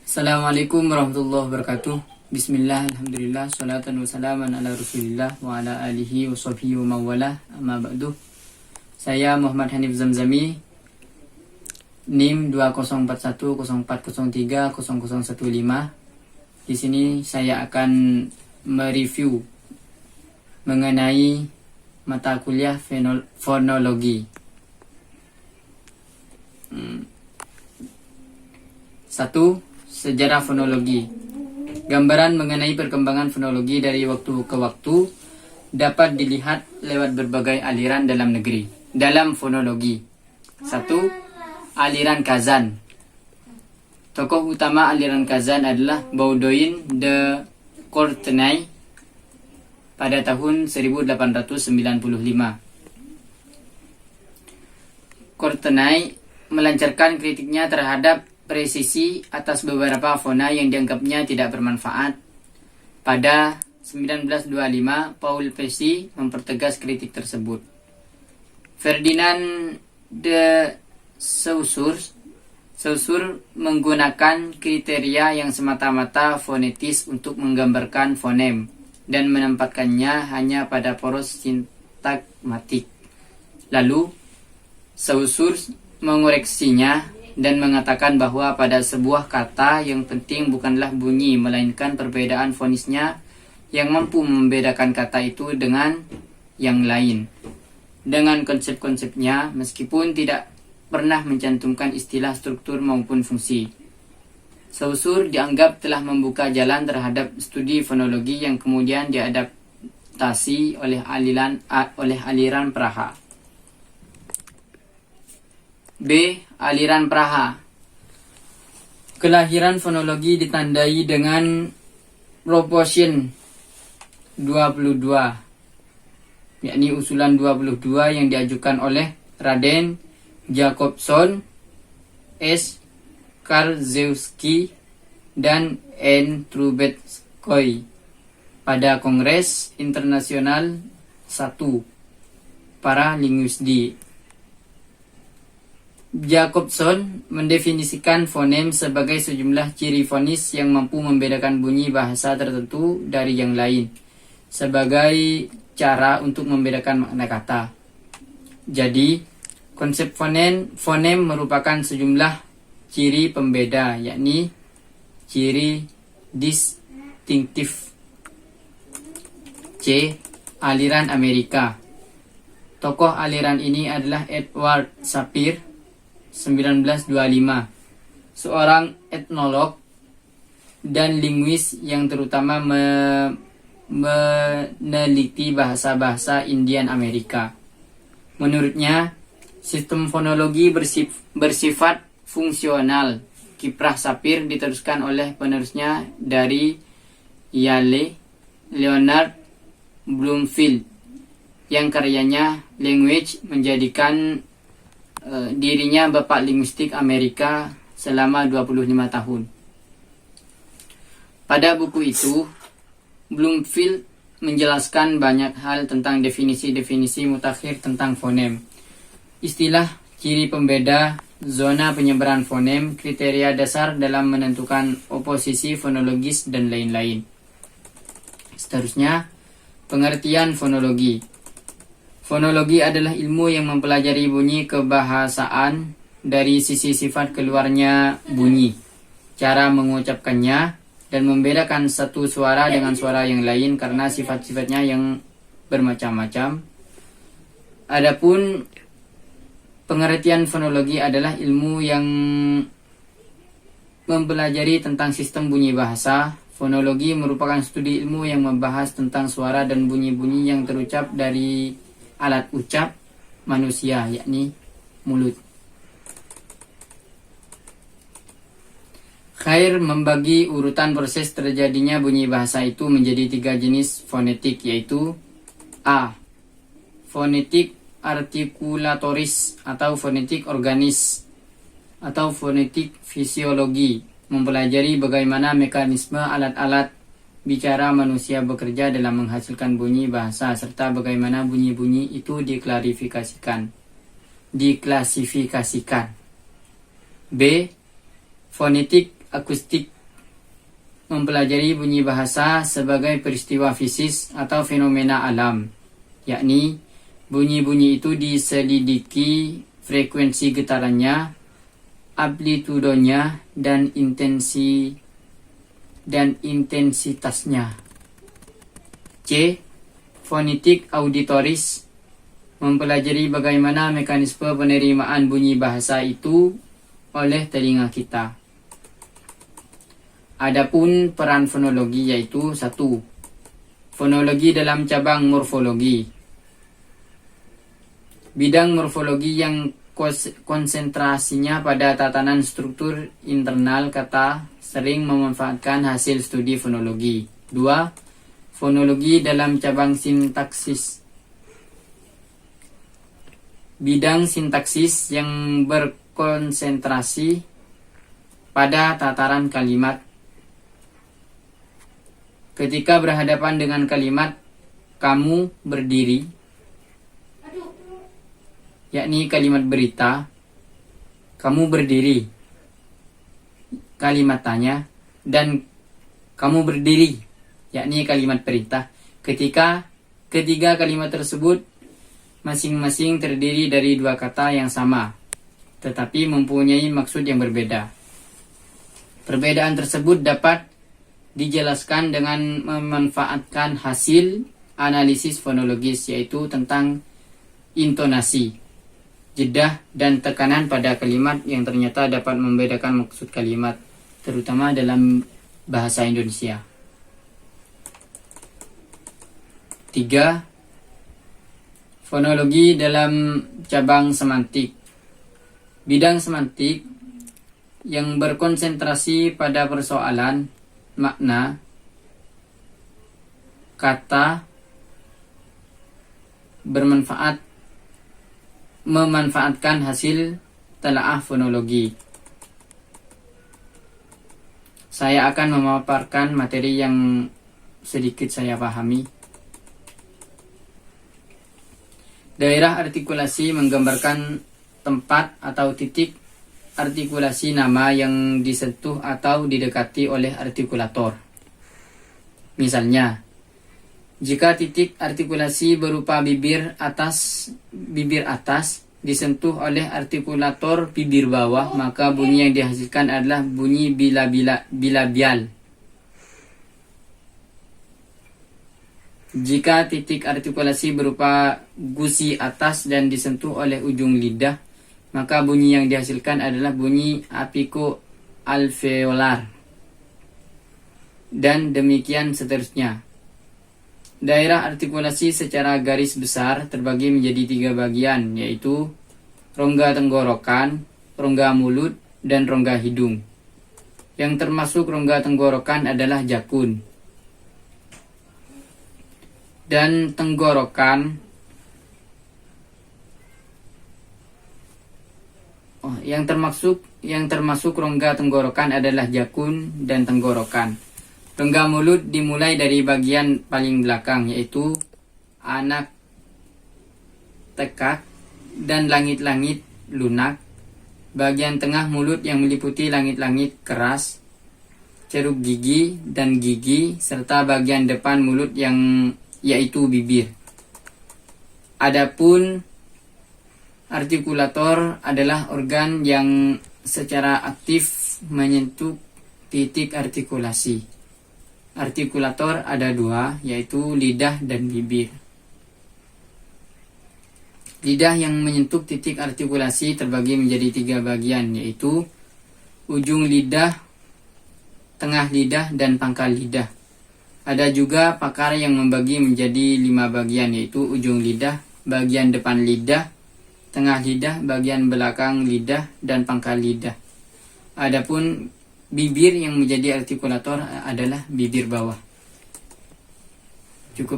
Assalamualaikum warahmatullahi wabarakatuh. Bismillah, alhamdulillah, salatan wa salaman ala rasulillah wa ala alihi wa sahbihi wa mawalah, amma ba'du. Saya Muhammad Hanif Zamzami, NIM 204104030015. Di sini saya akan mereview mengenai mata kuliah fonologi. 1. Sejarah fonologi. Gambaran mengenai perkembangan fonologi dari waktu ke waktu dapat dilihat lewat berbagai aliran dalam negeri. Dalam fonologi. 1. Aliran Kazan. Tokoh utama aliran Kazan adalah Baudoin de Courtenay pada tahun 1895. Courtenay melancarkan kritiknya terhadap presisi atas beberapa fona yang dianggapnya tidak bermanfaat. Pada 1925, Paul Pesci mempertegas kritik tersebut. Ferdinand de Saussure menggunakan kriteria yang semata-mata fonetis untuk menggambarkan fonem dan menempatkannya hanya pada poros sintagmatik. Lalu, Saussure mengoreksinya dan mengatakan bahwa pada sebuah kata yang penting bukanlah bunyi, melainkan perbedaan fonisnya yang mampu membedakan kata itu dengan yang lain. Dengan konsep-konsepnya, meskipun tidak pernah mencantumkan istilah struktur maupun fungsi, Saussure dianggap telah membuka jalan terhadap studi fonologi yang kemudian diadaptasi oleh aliran Praha. B. Aliran Praha. Kelahiran fonologi ditandai dengan proportion 22, yakni usulan 22 yang diajukan oleh Raden Jacobson, S. Karczewski, dan N. Trubetskoy pada Kongres Internasional 1 para linguisti. Jacobson mendefinisikan fonem sebagai sejumlah ciri fonis yang mampu membedakan bunyi bahasa tertentu dari yang lain, sebagai cara untuk membedakan makna kata. Jadi, konsep fonem merupakan sejumlah ciri pembeda, yakni ciri distinktif. C. Aliran Amerika. Tokoh aliran ini adalah Edward Sapir, 1925, seorang etnolog dan linguis yang terutama meneliti bahasa-bahasa Indian Amerika. Menurutnya, sistem fonologi bersifat fungsional. Kiprah Sapir diteruskan oleh penerusnya dari Yale, Leonard Bloomfield, yang karyanya Language menjadikan dirinya bapak linguistik Amerika selama 25 tahun. Pada buku itu, Bloomfield menjelaskan banyak hal tentang definisi-definisi mutakhir tentang fonem, istilah ciri pembeda, zona penyebaran fonem, kriteria dasar dalam menentukan oposisi fonologis, dan lain-lain. Seterusnya, pengertian fonologi. Fonologi adalah ilmu yang mempelajari bunyi kebahasaan dari sisi sifat keluarnya bunyi, cara mengucapkannya, dan membedakan satu suara dengan suara yang lain karena sifat-sifatnya yang bermacam-macam. Adapun pengertian fonologi adalah ilmu yang mempelajari tentang sistem bunyi bahasa. Fonologi merupakan studi ilmu yang membahas tentang suara dan bunyi-bunyi yang terucap dari alat ucap manusia, yakni mulut. Khair membagi urutan proses terjadinya bunyi bahasa itu menjadi 3 jenis fonetik, yaitu A. Fonetik artikulatoris atau fonetik organis atau fonetik fisiologi, mempelajari bagaimana mekanisme alat-alat bicara manusia bekerja dalam menghasilkan bunyi bahasa serta bagaimana bunyi-bunyi itu diklasifikasikan. B. Fonetik akustik mempelajari bunyi bahasa sebagai peristiwa fisik atau fenomena alam, yakni bunyi-bunyi itu diselidiki frekuensi getarannya, amplitudonya, dan intensitasnya. C. Fonetik auditoris, mempelajari bagaimana mekanisme penerimaan bunyi bahasa itu oleh telinga kita. Adapun peran fonologi yaitu 1. Fonologi dalam cabang morfologi. Bidang morfologi yang konsentrasinya pada tatanan struktur internal kata sering memanfaatkan hasil studi fonologi. 2. Fonologi dalam cabang sintaksis. Bidang sintaksis yang berkonsentrasi pada tataran kalimat. Ketika berhadapan dengan kalimat kamu berdiri, yakni kalimat berita, kamu berdiri, kalimat tanya, dan kamu berdiri, yakni kalimat perintah. Ketika ketiga kalimat tersebut masing-masing terdiri dari dua kata yang sama, tetapi mempunyai maksud yang berbeda. Perbedaan tersebut dapat dijelaskan dengan memanfaatkan hasil analisis fonologis, yaitu tentang intonasi, jedah, dan tekanan pada kalimat yang ternyata dapat membedakan maksud kalimat, terutama dalam bahasa Indonesia. 3. Fonologi dalam cabang semantik. Bidang semantik yang berkonsentrasi pada persoalan makna, kata, memanfaatkan hasil telaah fonologi. Saya akan memaparkan materi yang sedikit saya pahami. Daerah artikulasi menggambarkan tempat atau titik artikulasi nama yang disentuh atau didekati oleh artikulator. Misalnya, jika titik artikulasi berupa bibir atas disentuh oleh artikulator bibir bawah, maka bunyi yang dihasilkan adalah bunyi bilabial. Jika titik artikulasi berupa gusi atas dan disentuh oleh ujung lidah, maka bunyi yang dihasilkan adalah bunyi apico-alveolar. Dan demikian seterusnya. Daerah artikulasi secara garis besar terbagi menjadi 3 bagian, yaitu rongga tenggorokan, rongga mulut, dan rongga hidung. Yang termasuk rongga tenggorokan adalah jakun. Dan tenggorokan yang termasuk rongga tenggorokan adalah jakun dan tenggorokan. Rongga mulut dimulai dari bagian paling belakang, yaitu anak tekak dan langit-langit lunak. Bagian tengah mulut yang meliputi langit-langit keras, ceruk gigi dan gigi, serta bagian depan mulut yang yaitu bibir. Adapun artikulator adalah organ yang secara aktif menyentuh titik artikulasi. Artikulator ada 2, yaitu lidah dan bibir. Lidah yang menyentuh titik artikulasi terbagi menjadi 3 bagian, yaitu ujung lidah, tengah lidah, dan pangkal lidah. Ada juga pakar yang membagi menjadi 5 bagian, yaitu ujung lidah, bagian depan lidah, tengah lidah, bagian belakang lidah, dan pangkal lidah. Adapun bibir yang menjadi artikulator adalah bibir bawah. Cukup